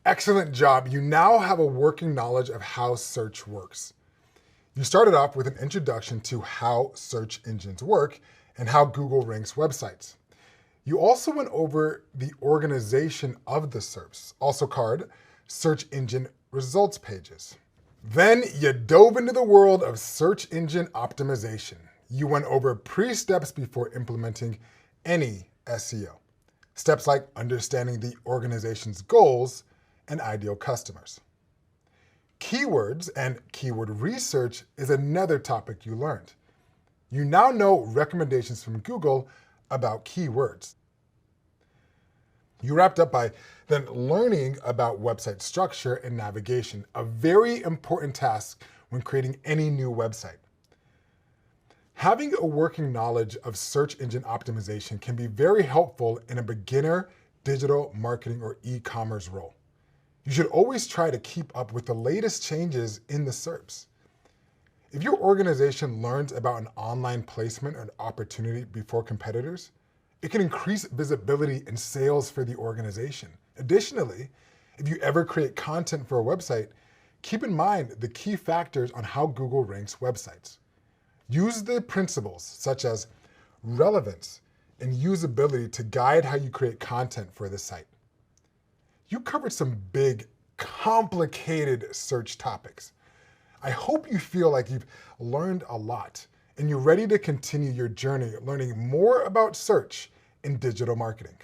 Excellent job. You now have a working knowledge of how search works. You started off with an introduction to how search engines work and how Google ranks websites. You also went over the organization of the SERPs, also called search engine results pages. Then you dove into the world of search engine optimization. You went over pre-steps before implementing any SEO. Steps like understanding the organization's goals and ideal customers. Keywords and keyword research is another topic you learned. You now know recommendations from Google about keywords. You wrapped up by then learning about website structure and navigation, a very important task when creating any new website. Having a working knowledge of search engine optimization can be very helpful in a beginner digital marketing or e-commerce role. You should always try to keep up with the latest changes in the SERPs. If your organization learns about an online placement or opportunity before competitors, it can increase visibility and sales for the organization. Additionally, if you ever create content for a website, keep in mind the key factors on how Google ranks websites. Use the principles such as relevance and usability to guide how you create content for the site. You covered some big, complicated search topics. I hope you feel like you've learned a lot and you're ready to continue your journey learning more about search in digital marketing.